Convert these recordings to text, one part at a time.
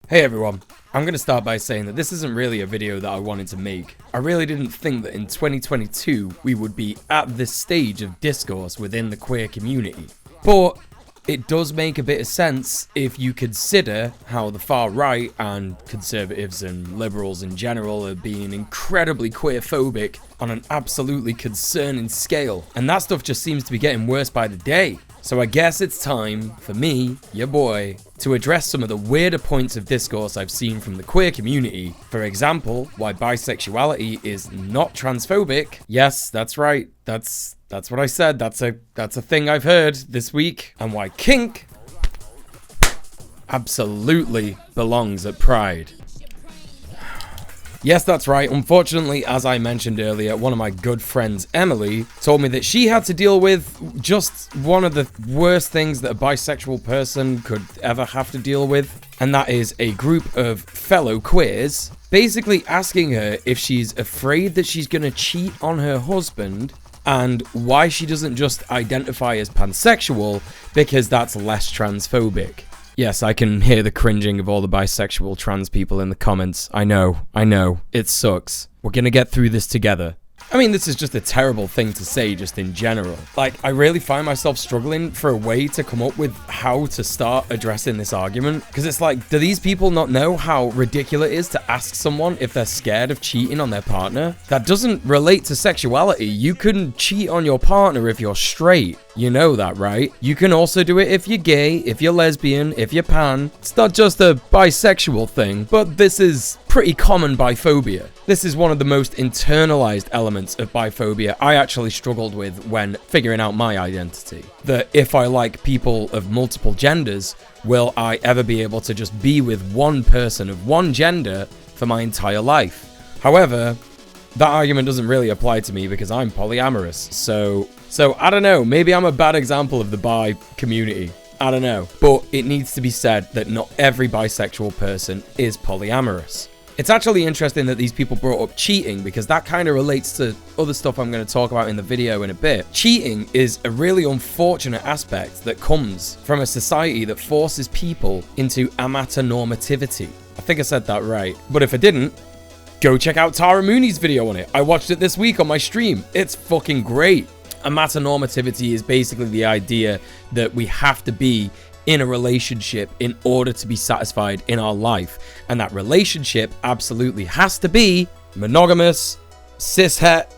Hey everyone, I'm going to start by saying that this isn't really a video that I wanted to make. I really didn't think that in 2022 we would be at this stage of discourse within the queer community. But it does make a bit of sense if you consider how the far right and conservatives and liberals in general are being incredibly queerphobic on an absolutely concerning scale. And that stuff just seems to be getting worse by the day. So I guess it's time for me, your boy, to address some of the weirder points of discourse I've seen from the queer community. For example, why bisexuality is not transphobic. Yes, that's right. That's what I said. That's a thing I've heard this week. And why kink absolutely belongs at Pride. Yes, that's right. Unfortunately, as I mentioned earlier, one of my good friends, Emily, told me that she had to deal with just one of the worst things that a bisexual person could ever have to deal with. And that is a group of fellow queers basically asking her if she's afraid that she's going to cheat on her husband and why she doesn't just identify as pansexual because that's less transphobic. Yes, I can hear the cringing of all the bisexual trans people in the comments. I know, it sucks. We're gonna get through this together. I mean, this is just a terrible thing to say just in general. Like, I really find myself struggling for a way to come up with how to start addressing this argument. Because it's like, do these people not know how ridiculous it is to ask someone if they're scared of cheating on their partner? That doesn't relate to sexuality. You can cheat on your partner if you're straight. You know that, right? You can also do it if you're gay, if you're lesbian, if you're pan. It's not just a bisexual thing, but this is pretty common biphobia. This is one of the most internalized elements of biphobia I actually struggled with when figuring out my identity. That if I like people of multiple genders, will I ever be able to just be with one person of one gender for my entire life? However, that argument doesn't really apply to me because I'm polyamorous, so I don't know, maybe I'm a bad example of the bi community. I don't know. But it needs to be said that not every bisexual person is polyamorous. It's actually interesting that these people brought up cheating because that kind of relates to other stuff I'm going to talk about in the video in a bit. Cheating is a really unfortunate aspect that comes from a society that forces people into amatonormativity. I think I said that right. But if I didn't, go check out Tara Mooney's video on it. I watched it this week on my stream. It's fucking great. Amatonormativity is basically the idea that we have to be in a relationship in order to be satisfied in our life. And that relationship absolutely has to be monogamous, cishet,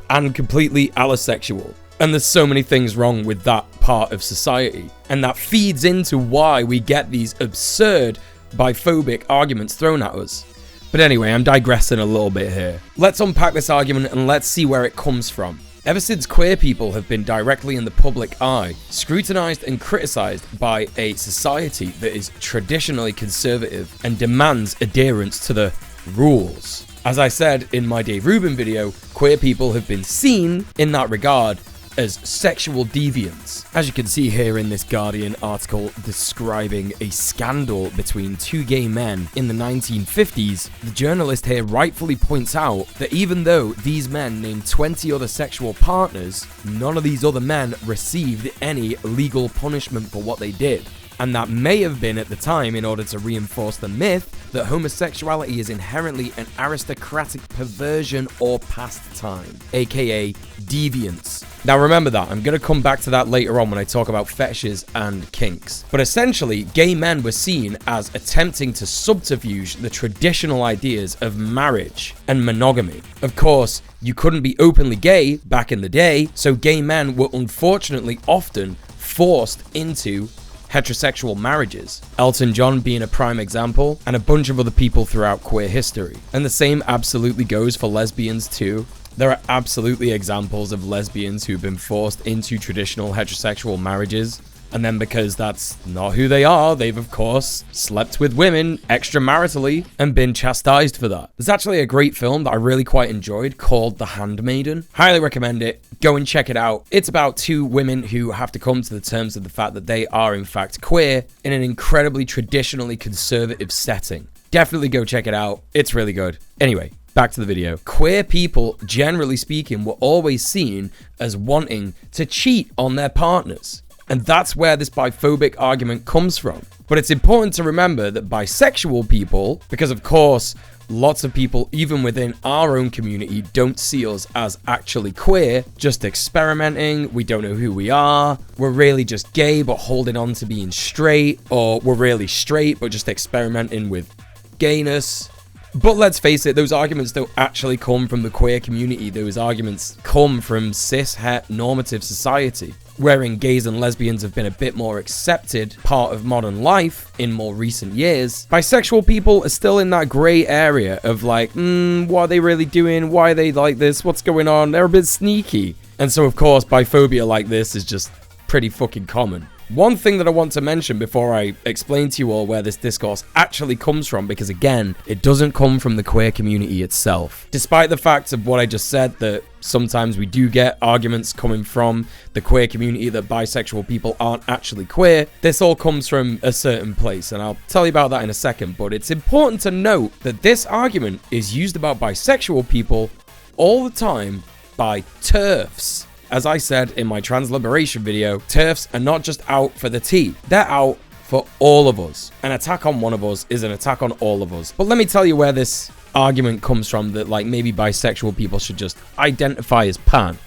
and completely allosexual. And there's so many things wrong with that part of society. And that feeds into why we get these absurd biphobic arguments thrown at us. But anyway, I'm digressing a little bit here. Let's unpack this argument and let's see where it comes from. Ever since queer people have been directly in the public eye, scrutinized and criticized by a society that is traditionally conservative and demands adherence to the rules. As I said in my Dave Rubin video, queer people have been seen in that regard as sexual deviants. As you can see here in this Guardian article describing a scandal between two gay men in the 1950s, the journalist here rightfully points out that even though these men named 20 other sexual partners, none of these other men received any legal punishment for what they did. And that may have been at the time in order to reinforce the myth that homosexuality is inherently an aristocratic perversion or pastime, aka deviance. Now remember that, I'm going to come back to that later on when I talk about fetishes and kinks. But essentially, gay men were seen as attempting to subterfuge the traditional ideas of marriage and monogamy. Of course, you couldn't be openly gay back in the day, so gay men were unfortunately often forced into heterosexual marriages, Elton John being a prime example, and a bunch of other people throughout queer history. And the same absolutely goes for lesbians too. There are absolutely examples of lesbians who've been forced into traditional heterosexual marriages, and then because that's not who they are, they've of course slept with women extramaritally and been chastised for that. There's actually a great film that I really quite enjoyed called The Handmaiden. Highly recommend it. Go and check it out. It's about two women who have to come to the terms of the fact that they are in fact queer in an incredibly traditionally conservative setting. Definitely go check it out. It's really good. Anyway, back to the video. Queer people, generally speaking, were always seen as wanting to cheat on their partners. And that's where this biphobic argument comes from. But it's important to remember that bisexual people, because of course, lots of people, even within our own community, don't see us as actually queer, just experimenting, we don't know who we are, we're really just gay but holding on to being straight, or we're really straight but just experimenting with gayness. But let's face it, those arguments don't actually come from the queer community. Those arguments come from cis-het normative society, wherein gays and lesbians have been a bit more accepted part of modern life in more recent years. Bisexual people are still in that grey area of like, what are they really doing? Why are they like this? What's going on? They're a bit sneaky. And so of course, biphobia like this is just pretty fucking common. One thing that I want to mention before I explain to you all where this discourse actually comes from, because again, it doesn't come from the queer community itself. Despite the fact of what I just said, that sometimes we do get arguments coming from the queer community that bisexual people aren't actually queer, this all comes from a certain place, and I'll tell you about that in a second. But it's important to note that this argument is used about bisexual people all the time by TERFs. As I said in my trans liberation video, TERFs are not just out for the T, they're out for all of us. An attack on one of us is an attack on all of us. But let me tell you where this argument comes from, that like maybe bisexual people should just identify as pan,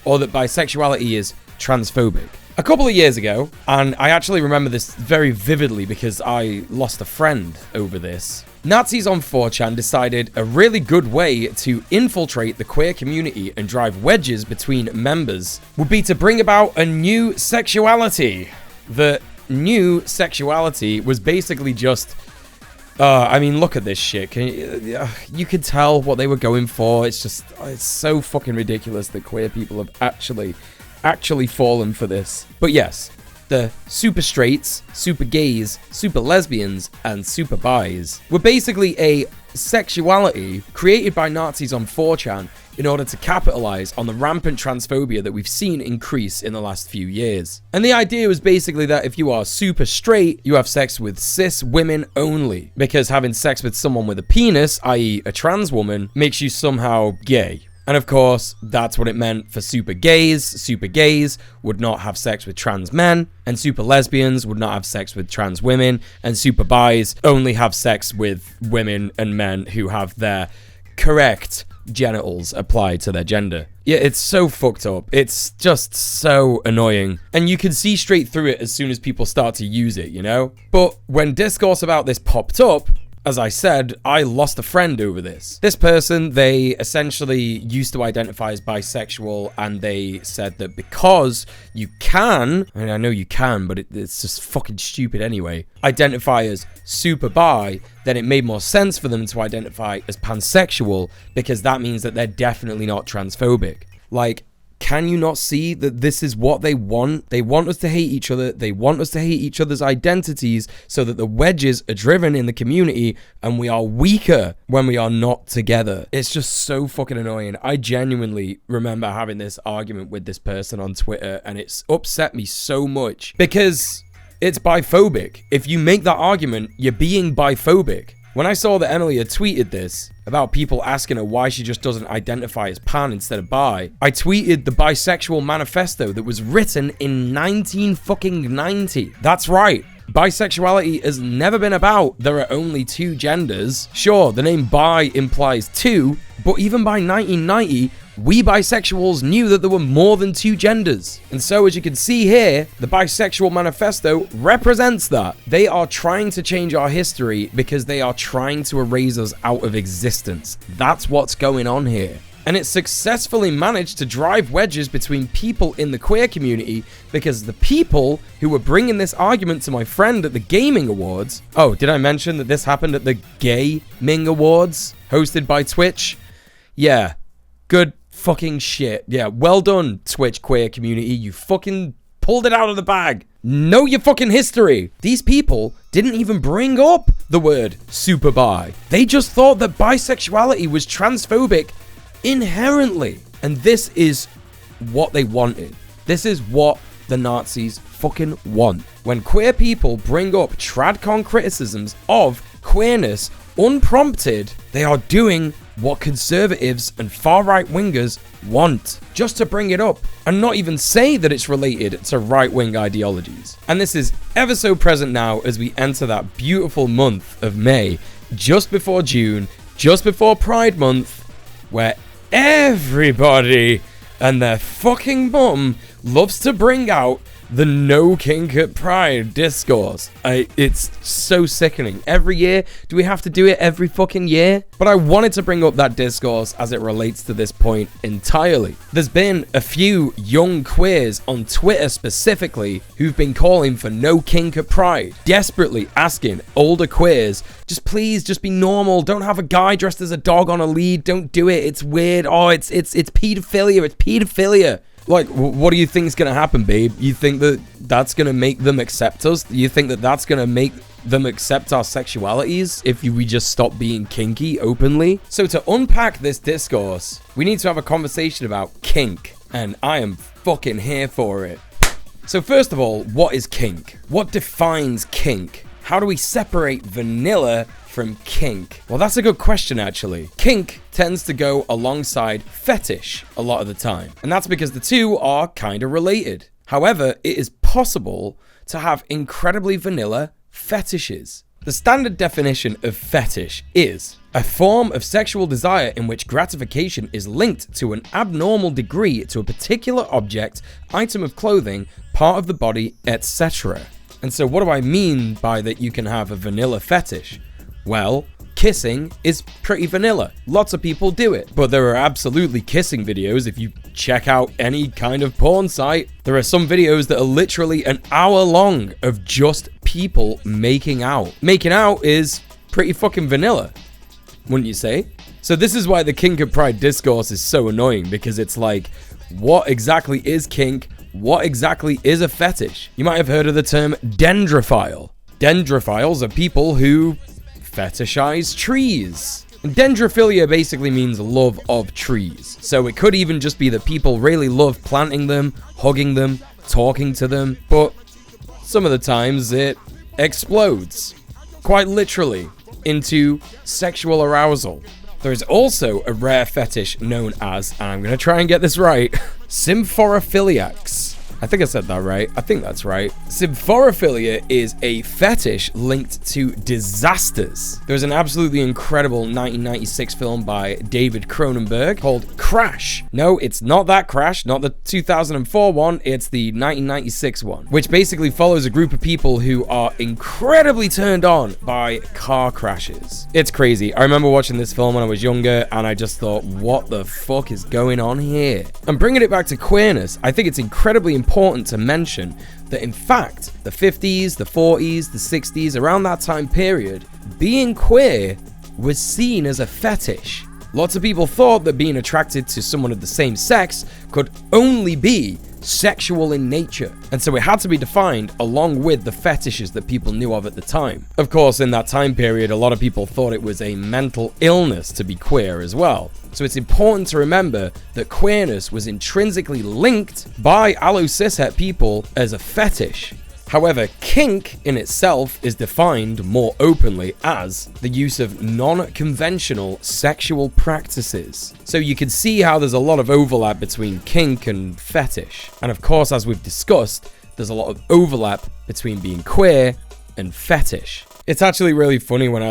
or that bisexuality is transphobic. A couple of years ago, and I actually remember this very vividly because I lost a friend over this, Nazis on 4chan decided a really good way to infiltrate the queer community and drive wedges between members would be to bring about a new sexuality. The new sexuality was basically just, I mean, look at this shit. You could tell what they were going for. It's just, it's so fucking ridiculous that queer people have actually fallen for this. But yes, the super straights, super gays, super lesbians, and super bis were basically a sexuality created by Nazis on 4chan in order to capitalize on the rampant transphobia that we've seen increase in the last few years. And the idea was basically that if you are super straight, you have sex with cis women only, because having sex with someone with a penis, i.e. a trans woman, makes you somehow gay. And of course, that's what it meant for super gays. Super gays would not have sex with trans men, and super lesbians would not have sex with trans women, and super bis only have sex with women and men who have their correct genitals applied to their gender. Yeah, it's so fucked up. It's just so annoying. And you can see straight through it as soon as people start to use it, you know? But when discourse about this popped up, as I said, I lost a friend over this. This person, they essentially used to identify as bisexual, and they said that because you can, I mean, I know you can, but it's just fucking stupid anyway, identify as super bi, then it made more sense for them to identify as pansexual, because that means that they're definitely not transphobic. Like, can you not see that this is what they want? They want us to hate each other. They want us to hate each other's identities so that the wedges are driven in the community and we are weaker when we are not together. It's just so fucking annoying. I genuinely remember having this argument with this person on Twitter, and it's upset me so much because it's biphobic. If you make that argument, you're being biphobic. When I saw that Emily had tweeted this about people asking her why she just doesn't identify as pan instead of bi, I tweeted the bisexual manifesto that was written in 1990. That's right. Bisexuality has never been about there are only two genders. Sure, the name bi implies two, but even by 1990, we bisexuals knew that there were more than two genders. And so as you can see here, the Bisexual Manifesto represents that. They are trying to change our history because they are trying to erase us out of existence. That's what's going on here. And it successfully managed to drive wedges between people in the queer community, because the people who were bringing this argument to my friend at the Gaming Awards... Oh, did I mention that this happened at the Gaming Awards, hosted by Twitch? Yeah, good fucking shit. Yeah, well done, Twitch queer community. You fucking pulled it out of the bag. Know your fucking history. These people didn't even bring up the word super bi. They just thought that bisexuality was transphobic inherently. And this is what they wanted. This is what the Nazis fucking want. When queer people bring up tradcon criticisms of queerness unprompted, they are doing what conservatives and far-right wingers want, just to bring it up and not even say that it's related to right-wing ideologies. And this is ever so present now as we enter that beautiful month of May, just before June, just before Pride Month, where everybody and their fucking mum loves to bring out the no kink at Pride discourse. It's so sickening. Every year, do we have to do it every fucking year? But I wanted to bring up that discourse as it relates to this point entirely. There's been a few young queers on Twitter specifically who've been calling for no kink at Pride, desperately asking older queers, please be normal, don't have a guy dressed as a dog on a lead, don't do it, it's weird, oh, it's pedophilia. Like, what do you think is going to happen, babe? You think that that's going to make them accept us? You think that that's going to make them accept our sexualities if we just stop being kinky openly? So to unpack this discourse, we need to have a conversation about kink, and I am fucking here for it. So first of all, what is kink? What defines kink? How do we separate vanilla from kink? Well, that's a good question, actually. Kink tends to go alongside fetish a lot of the time, and that's because the two are kind of related. However, it is possible to have incredibly vanilla fetishes. The standard definition of fetish is a form of sexual desire in which gratification is linked to an abnormal degree to a particular object, item of clothing, part of the body, etc. And so what do I mean by that you can have a vanilla fetish? Well, kissing is pretty vanilla. Lots of people do it, but there are absolutely kissing videos. If you check out any kind of porn site, there are some videos that are literally an hour long of just people making out. Making out is pretty fucking vanilla, wouldn't you say? So this is why the kink at Pride discourse is so annoying, because it's like, what exactly is kink? What exactly is a fetish? You might have heard of the term dendrophile. Dendrophiles are people who fetishize trees. And dendrophilia basically means love of trees. So it could even just be that people really love planting them, hugging them, talking to them, but some of the times it explodes, quite literally, into sexual arousal. There is also a rare fetish known as, and I'm going to try and get this right, symphorophiliacs. I think I said that right. I think that's right. Symphorophilia is a fetish linked to disasters. There's an absolutely incredible 1996 film by David Cronenberg called Crash. No, it's not that Crash, not the 2004 one, it's the 1996 one, which basically follows a group of people who are incredibly turned on by car crashes. It's crazy. I remember watching this film when I was younger, and I just thought, what the fuck is going on here? And bringing it back to queerness, I think it's incredibly important to mention that in fact, the 50s, the 40s, the 60s, around that time period, being queer was seen as a fetish. Lots of people thought that being attracted to someone of the same sex could only be sexual in nature, and so it had to be defined along with the fetishes that people knew of at the time. Of course, in that time period, a lot of people thought it was a mental illness to be queer as well. So it's important to remember that queerness was intrinsically linked by allo-cishet people as a fetish. However, kink in itself is defined more openly as the use of non-conventional sexual practices. So you can see how there's a lot of overlap between kink and fetish. And of course, as we've discussed, there's a lot of overlap between being queer and fetish. It's actually really funny when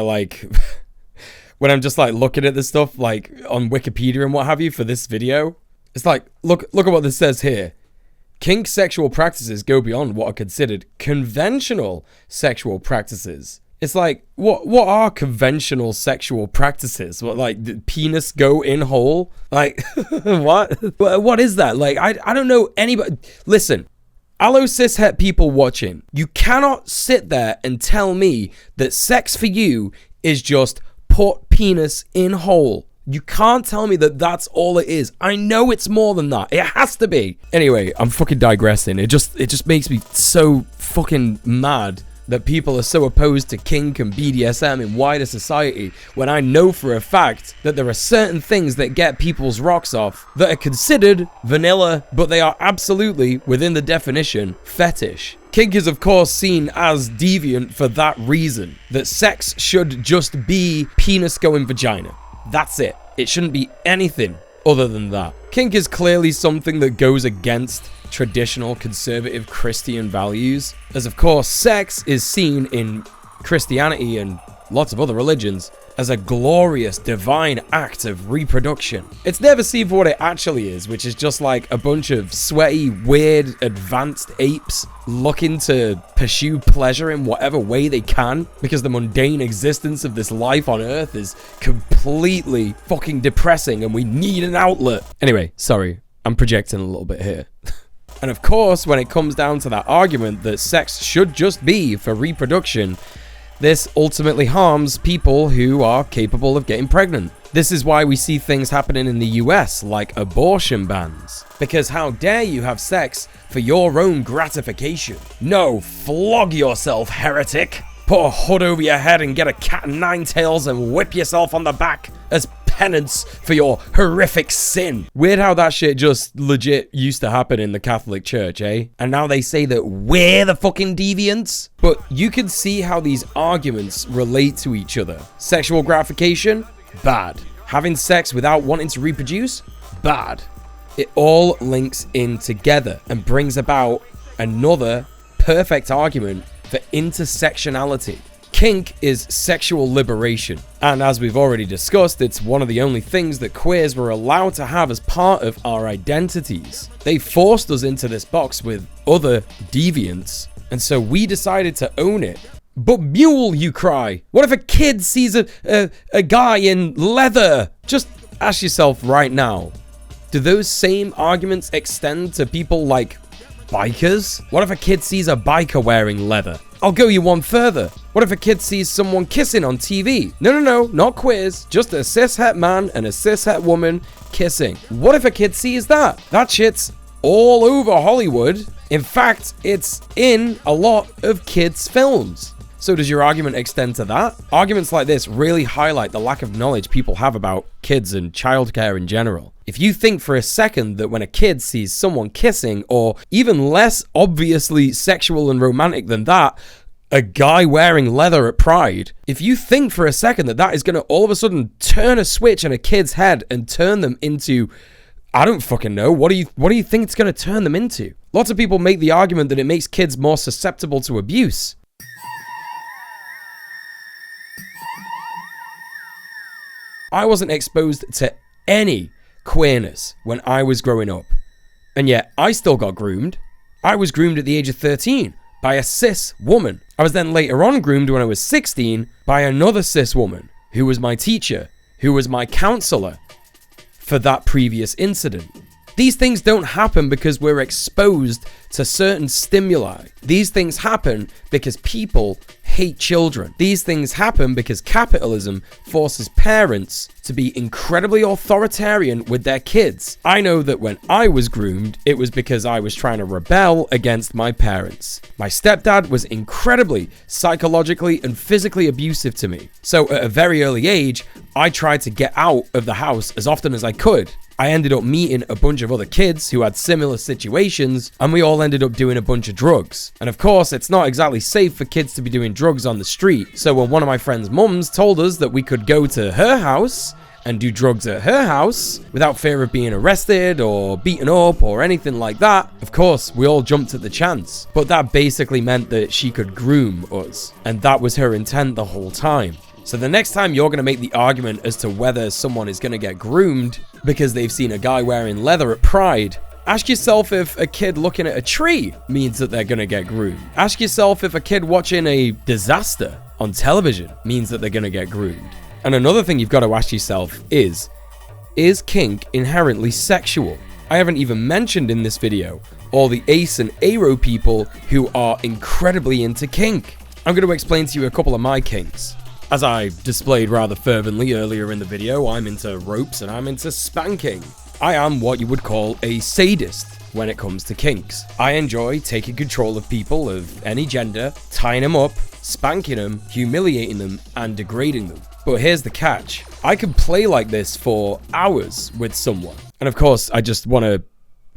when I'm just looking at this stuff on Wikipedia and what have you for this video. It's like, look at what this says here. Kink sexual practices go beyond what are considered conventional sexual practices. It's like, what are conventional sexual practices? What, the penis go in hole? What? What is that? I don't know anybody. Listen, allo cishet people watching, you cannot sit there and tell me that sex for you is just put penis in hole. You can't tell me that that's all it is. I know it's more than that. It has to be. Anyway, I'm fucking digressing. It just makes me so fucking mad that people are so opposed to kink and BDSM in wider society, when I know for a fact that there are certain things that get people's rocks off that are considered vanilla, but they are absolutely, within the definition, fetish. Kink is of course seen as deviant for that reason, that sex should just be penis going vagina. That's it. It shouldn't be anything other than that. Kink is clearly something that goes against traditional conservative Christian values, as of course sex is seen in Christianity and lots of other religions as a glorious divine act of reproduction. It's never seen for what it actually is, which is just like a bunch of sweaty, weird, advanced apes looking to pursue pleasure in whatever way they can, because the mundane existence of this life on Earth is completely fucking depressing and we need an outlet. Anyway, sorry, I'm projecting a little bit here. And of course, when it comes down to that argument that sex should just be for reproduction, this ultimately harms people who are capable of getting pregnant. This is why we see things happening in the US, like abortion bans. Because how dare you have sex for your own gratification? No, flog yourself, heretic. Put a hood over your head and get a cat and nine tails and whip yourself on the back as penance for your horrific sin. Weird how that shit just legit used to happen in the Catholic Church, eh? And now they say that we're the fucking deviants? But you can see how these arguments relate to each other. Sexual gratification? Bad. Having sex without wanting to reproduce? Bad. It all links in together and brings about another perfect argument for intersectionality. Kink is sexual liberation, and as we've already discussed, it's one of the only things that queers were allowed to have as part of our identities. They forced us into this box with other deviants, and so we decided to own it. But Muel, you cry. What if a kid sees a guy in leather? Just ask yourself right now, do those same arguments extend to people like bikers? What if a kid sees a biker wearing leather? I'll go you one further. What if a kid sees someone kissing on TV? No, not queers. Just a cishet man and a cishet woman kissing. What if a kid sees that? That shit's all over Hollywood. In fact, it's in a lot of kids' films. So does your argument extend to that? Arguments like this really highlight the lack of knowledge people have about kids and childcare in general. If you think for a second that when a kid sees someone kissing, or even less obviously sexual and romantic than that, a guy wearing leather at Pride, if you think for a second that that is going to all of a sudden turn a switch in a kid's head and turn them into, I don't fucking know, what do you think it's going to turn them into? Lots of people make the argument that it makes kids more susceptible to abuse. I wasn't exposed to any queerness when I was growing up, and yet I still got groomed. I was groomed at the age of 13 by a cis woman. I was then later on groomed when I was 16 by another cis woman who was my teacher, who was my counselor for that previous incident. These things don't happen because we're exposed to certain stimuli. These things happen because people hate children. These things happen because capitalism forces parents to be incredibly authoritarian with their kids. I know that when I was groomed, it was because I was trying to rebel against my parents. My stepdad was incredibly psychologically and physically abusive to me. So at a very early age, I tried to get out of the house as often as I could. I ended up meeting a bunch of other kids who had similar situations, and we all ended up doing a bunch of drugs. And of course, it's not exactly safe for kids to be doing drugs on the street. So when one of my friend's mums told us that we could go to her house and do drugs at her house without fear of being arrested or beaten up or anything like that, of course, we all jumped at the chance. But that basically meant that she could groom us, and that was her intent the whole time. So the next time you're going to make the argument as to whether someone is going to get groomed because they've seen a guy wearing leather at Pride, ask yourself if a kid looking at a tree means that they're going to get groomed. Ask yourself if a kid watching a disaster on television means that they're going to get groomed. And another thing you've got to ask yourself is kink inherently sexual? I haven't even mentioned in this video all the ace and aro people who are incredibly into kink. I'm going to explain to you a couple of my kinks. As I displayed rather fervently earlier in the video, I'm into ropes and I'm into spanking. I am what you would call a sadist when it comes to kinks. I enjoy taking control of people of any gender, tying them up, spanking them, humiliating them, and degrading them. But here's the catch. I can play like this for hours with someone. And of course, I just want to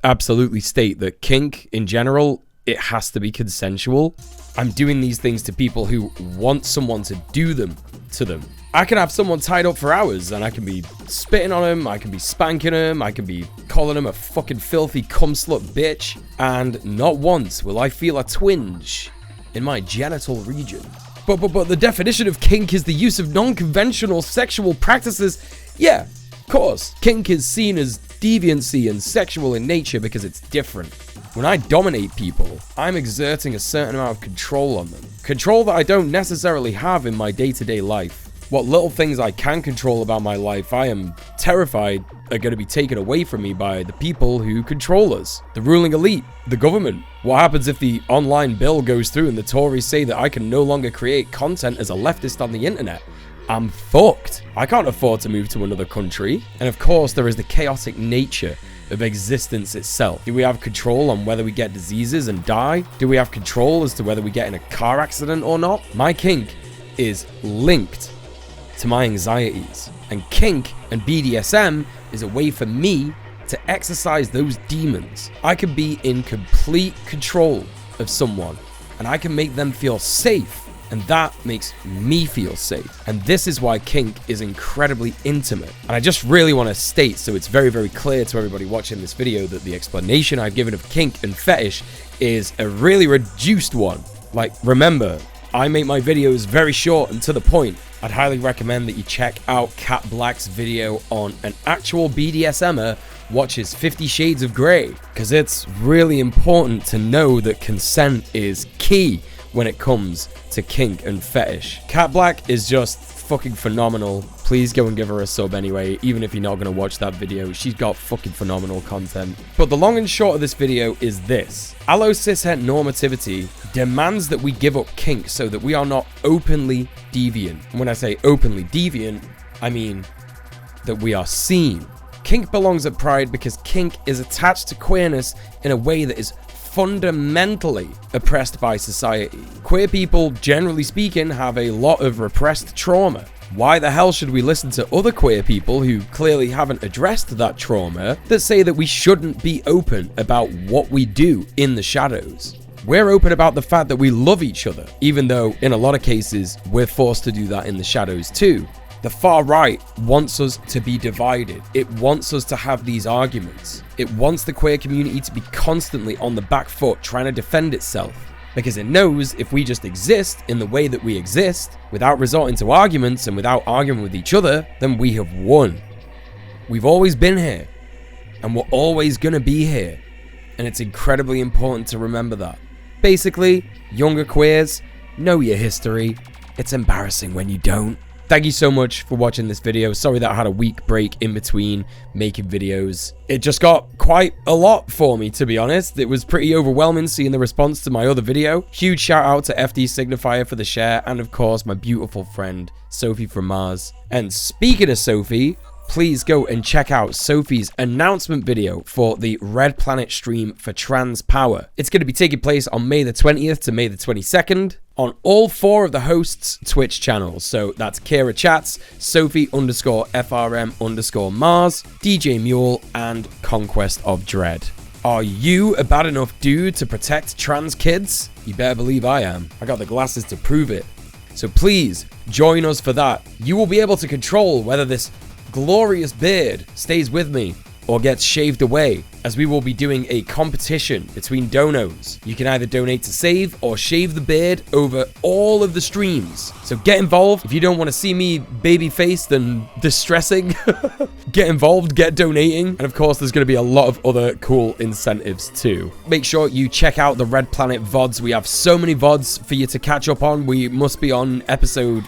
absolutely state that kink in general it has to be consensual. I'm doing these things to people who want someone to do them to them. I can have someone tied up for hours and I can be spitting on him, I can be spanking him, I can be calling him a fucking filthy cum slut bitch, and not once will I feel a twinge in my genital region. But the definition of kink is the use of non-conventional sexual practices. Yeah, of course, kink is seen as deviancy and sexual in nature because it's different. When I dominate people, I'm exerting a certain amount of control on them. Control that I don't necessarily have in my day-to-day life. What little things I can control about my life, I am terrified are going to be taken away from me by the people who control us. The ruling elite, the government. What happens if the online bill goes through and the Tories say that I can no longer create content as a leftist on the internet? I'm fucked. I can't afford to move to another country. And of course, there is the chaotic nature of existence itself. Do we have control on whether we get diseases and die? Do we have control as to whether we get in a car accident or not? My kink is linked to my anxieties, and kink and BDSM is a way for me to exercise those demons. I can be in complete control of someone and I can make them feel safe, and that makes me feel safe. And this is why kink is incredibly intimate. And I just really want to state, so it's very, very clear to everybody watching this video, that the explanation I've given of kink and fetish is a really reduced one. Like, remember, I make my videos very short and to the point. I'd highly recommend that you check out Cat Black's video on an actual BDSMer watches 50 Shades of Grey, because it's really important to know that consent is key when it comes to kink and fetish. Cat Black is just fucking phenomenal. Please go and give her a sub anyway, even if you're not going to watch that video. She's got fucking phenomenal content. But the long and short of this video is this. Allo cishet normativity demands that we give up kink so that we are not openly deviant. And when I say openly deviant, I mean that we are seen. Kink belongs at Pride because kink is attached to queerness in a way that is fundamentally oppressed by society. Queer people, generally speaking, have a lot of repressed trauma. Why the hell should we listen to other queer people who clearly haven't addressed that trauma that say that we shouldn't be open about what we do in the shadows? We're open about the fact that we love each other, even though in a lot of cases we're forced to do that in the shadows too. The far right wants us to be divided. It wants us to have these arguments. It wants the queer community to be constantly on the back foot trying to defend itself, because it knows if we just exist in the way that we exist, without resorting to arguments and without arguing with each other, then we have won. We've always been here, and we're always gonna be here, and it's incredibly important to remember that. Basically, younger queers, know your history. It's embarrassing when you don't. Thank you so much for watching this video. Sorry that I had a week break in between making videos. It just got quite a lot for me, to be honest. It was pretty overwhelming seeing the response to my other video. Huge shout out to FD Signifier for the share, and of course my beautiful friend Sophie from Mars. And speaking of Sophie, please go and check out Sophie's announcement video for the Red Planet stream for Trans Power. It's going to be taking place on May the 20th to May the 22nd on all 4 of the hosts' Twitch channels. So that's Kira Chats, Sophie_FRM_Mars, DJ Muel, and Conquest of Dread. Are you a bad enough dude to protect trans kids? You better believe I am. I got the glasses to prove it. So please join us for that. You will be able to control whether this glorious beard stays with me or gets shaved away, as we will be doing a competition between donos. You can either donate to save or shave the beard over all of the streams. So get involved. If you don't want to see me baby-faced and distressing, get involved, get donating. And of course, there's going to be a lot of other cool incentives too. Make sure you check out the Red Planet VODs. We have so many VODs for you to catch up on. We must be on episode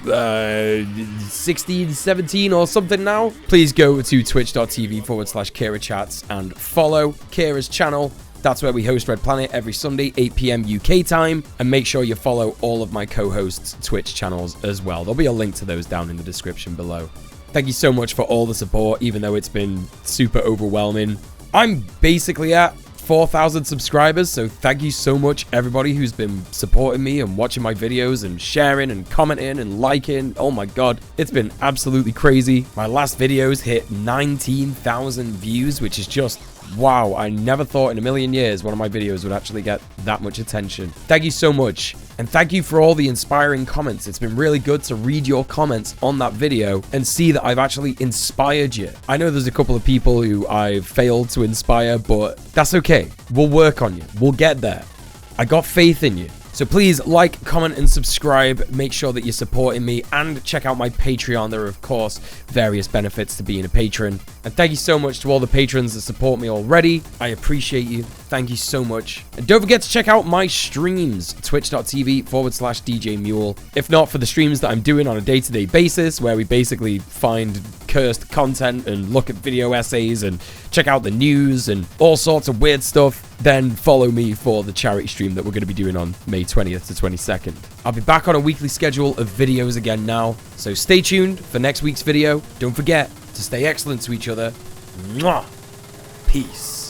16, 17 or something now. Please go to twitch.tv/Kira Chats and follow Kira's channel. That's where we host Red Planet every Sunday, 8 PM UK time. And make sure you follow all of my co-hosts' Twitch channels as well. There'll be a link to those down in the description below. Thank you so much for all the support, even though it's been super overwhelming. I'm basically at 4,000 subscribers, so thank you so much everybody who's been supporting me and watching my videos and sharing and commenting and liking. Oh my god, it's been absolutely crazy. My last videos hit 19,000 views, which is just Wow, I never thought in a million years one of my videos would actually get that much attention. Thank you so much. And thank you for all the inspiring comments. It's been really good to read your comments on that video and see that I've actually inspired you. I know there's a couple of people who I've failed to inspire, but that's okay. We'll work on you. We'll get there. I got faith in you. So please like, comment, and subscribe. Make sure that you're supporting me, and check out my Patreon. There are, of course, various benefits to being a patron. And thank you so much to all the patrons that support me already. I appreciate you. Thank you so much. And don't forget to check out my streams, twitch.tv/DJ Muel. If not for the streams that I'm doing on a day-to-day basis, where we basically find cursed content and look at video essays and check out the news and all sorts of weird stuff, then follow me for the charity stream that we're going to be doing on May 20th to 22nd. I'll be back on a weekly schedule of videos again now, so stay tuned for next week's video. Don't forget to stay excellent to each other. Mwah! Peace.